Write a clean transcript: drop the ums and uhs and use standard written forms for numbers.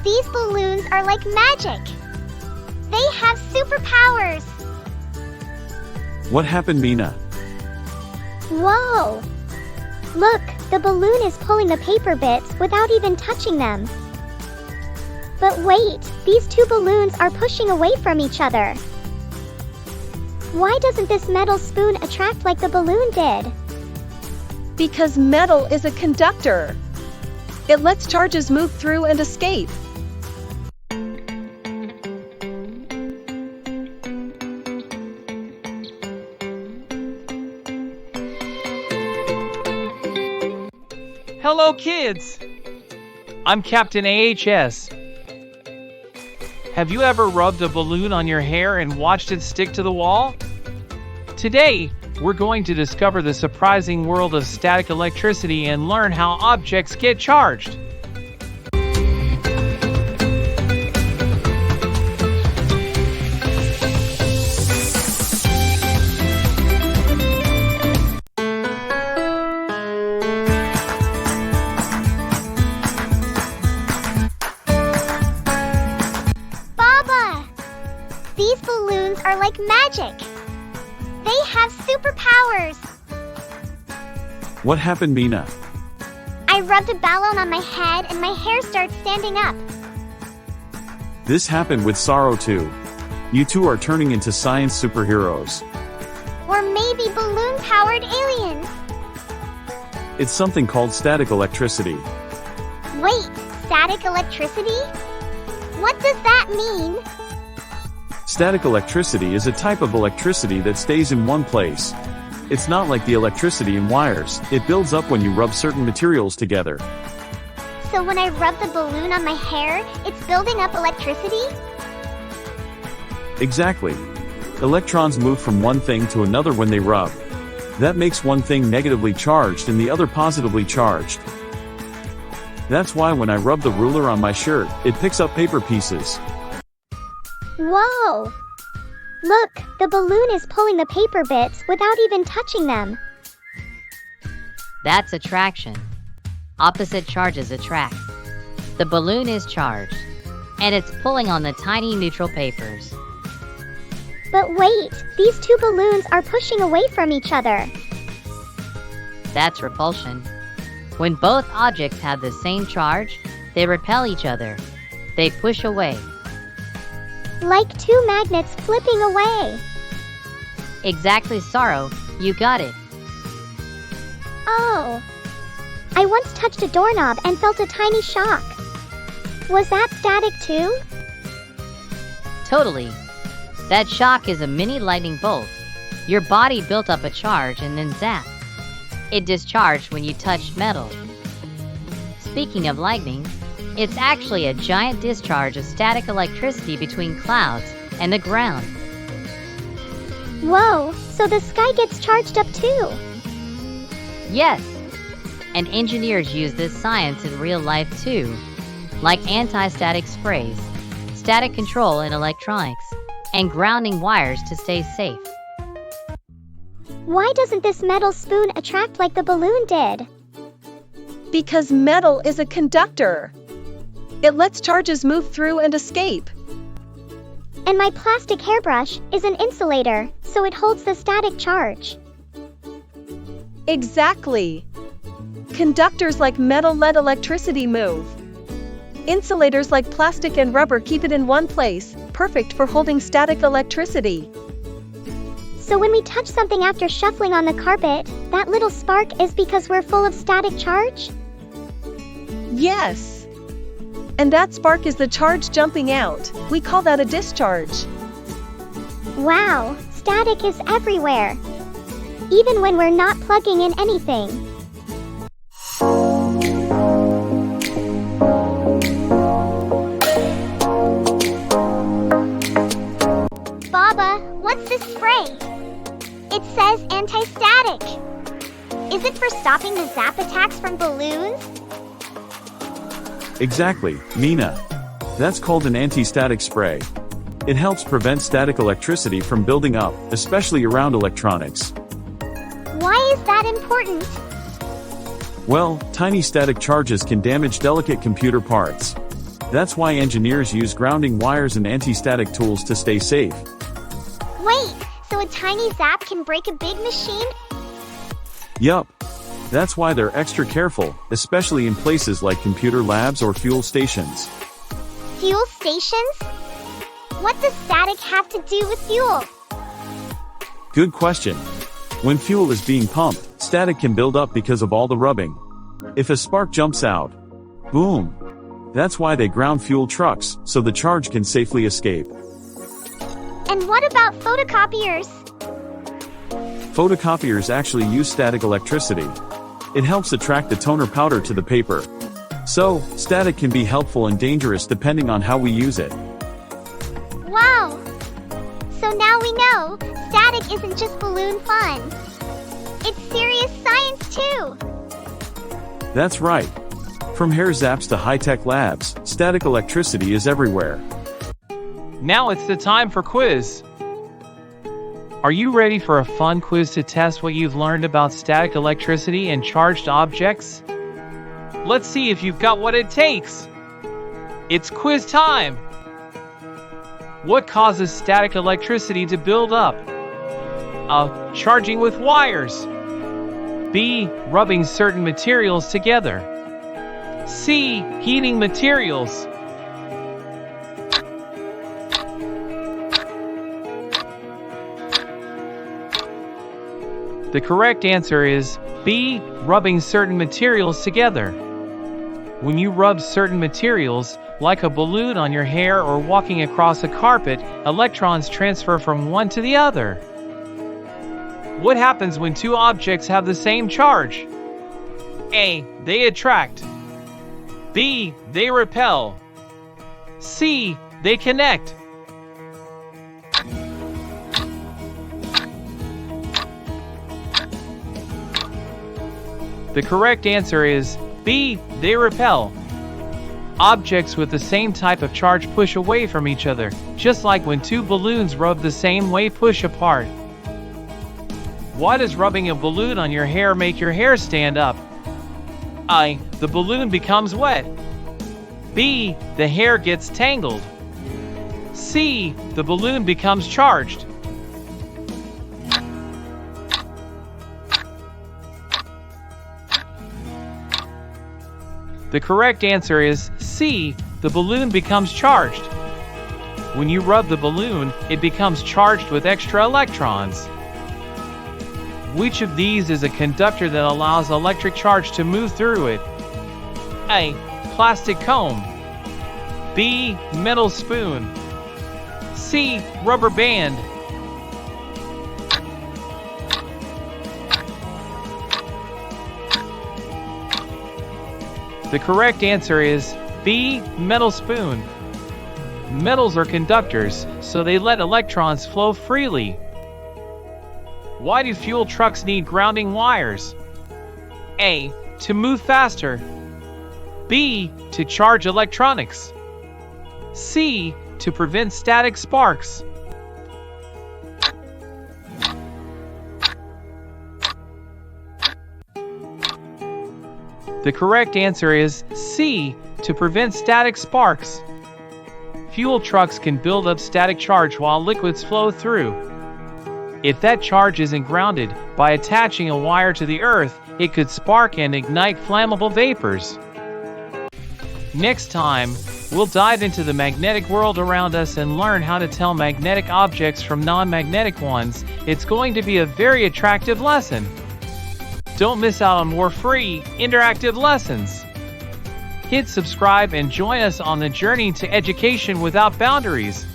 These balloons are like magic. They have superpowers. What happened, Mina? Whoa! Look, the balloon is pulling the paper bits without even touching them. But wait, these two balloons are pushing away from each other. Why doesn't this metal spoon attract like the balloon did? Because metal is a conductor. It lets charges move through and escape. Hello, kids! I'm Captain AHS. Have you ever rubbed a balloon on your hair and watched it stick to the wall? Today, we're going to discover the surprising world of static electricity and learn how objects get charged. These balloons are like magic. They have superpowers. What happened, Mina? I rubbed a balloon on my head and my hair starts standing up. This happened with Sorrow too. You two are turning into science superheroes. Or maybe balloon-powered aliens. It's something called static electricity. Wait, static electricity? What does that mean? Static electricity is a type of electricity that stays in one place. It's not like the electricity in wires. It builds up when you rub certain materials together. So when I rub the balloon on my hair, it's building up electricity? Exactly. Electrons move from one thing to another when they rub. That makes one thing negatively charged and the other positively charged. That's why when I rub the ruler on my shirt, it picks up paper pieces. Whoa! Look, the balloon is pulling the paper bits without even touching them. That's attraction. Opposite charges attract. The balloon is charged, and it's pulling on the tiny neutral papers. But wait, these two balloons are pushing away from each other. That's repulsion. When both objects have the same charge, they repel each other. They push away. Like two magnets flipping away. Exactly, Sorrow. You got it. Oh. I once touched a doorknob and felt a tiny shock. Was that static too? Totally. That shock is a mini lightning bolt. Your body built up a charge and then zap. It discharged when you touched metal. Speaking of lightning, it's actually a giant discharge of static electricity between clouds and the ground. Whoa, so the sky gets charged up too? Yes, and engineers use this science in real life too, like anti-static sprays, static control in electronics, and grounding wires to stay safe. Why doesn't this metal spoon attract like the balloon did? Because metal is a conductor. It lets charges move through and escape. And my plastic hairbrush is an insulator, so it holds the static charge. Exactly. Conductors like metal let electricity move. Insulators like plastic and rubber keep it in one place, perfect for holding static electricity. So when we touch something after shuffling on the carpet, that little spark is because we're full of static charge? Yes. And that spark is the charge jumping out. We call that a discharge. Wow, static is everywhere. Even when we're not plugging in anything. Baba, what's this spray? It says anti-static. Is it for stopping the zap attacks from balloons? Exactly, Mina. That's called an anti-static spray. It helps prevent static electricity from building up, especially around electronics. Why is that important? Well, tiny static charges can damage delicate computer parts. That's why engineers use grounding wires and anti-static tools to stay safe. Wait, so a tiny zap can break a big machine? Yup. That's why they're extra careful, especially in places like computer labs or fuel stations. Fuel stations? What does static have to do with fuel? Good question. When fuel is being pumped, static can build up because of all the rubbing. If a spark jumps out, boom! That's why they ground fuel trucks, so the charge can safely escape. And what about photocopiers? Photocopiers actually use static electricity. It helps attract the toner powder to the paper. So, static can be helpful and dangerous depending on how we use it. Wow! So now we know, static isn't just balloon fun. It's serious science too! That's right. From hair zaps to high-tech labs, static electricity is everywhere. Now it's the time for quiz. Are you ready for a fun quiz to test what you've learned about static electricity and charged objects? Let's see if you've got what it takes. It's quiz time! What causes static electricity to build up? A. Charging with wires. B. Rubbing certain materials together. C. Heating materials. The correct answer is B. Rubbing certain materials together. When you rub certain materials, like a balloon on your hair or walking across a carpet, electrons transfer from one to the other. What happens when two objects have the same charge? A. They attract. B. They repel. C. They connect. The correct answer is B. They repel. Objects with the same type of charge push away from each other, just like when two balloons rub the same way push apart. Why does rubbing a balloon on your hair make your hair stand up? A. The balloon becomes wet. B. The hair gets tangled. C. The balloon becomes charged. The correct answer is C. The balloon becomes charged. When you rub the balloon, it becomes charged with extra electrons. Which of these is a conductor that allows electric charge to move through it? A. Plastic comb. B. Metal spoon. C. Rubber band. The correct answer is B. Metal spoon. Metals are conductors, so they let electrons flow freely. Why do fuel trucks need grounding wires? A. To move faster. B. To charge electronics. C. To prevent static sparks. The correct answer is C. To prevent static sparks. Fuel trucks can build up static charge while liquids flow through. If that charge isn't grounded, by attaching a wire to the earth, it could spark and ignite flammable vapors. Next time, we'll dive into the magnetic world around us and learn how to tell magnetic objects from non-magnetic ones. It's going to be a very attractive lesson. Don't miss out on more free, interactive lessons. Hit subscribe and join us on the journey to education without boundaries.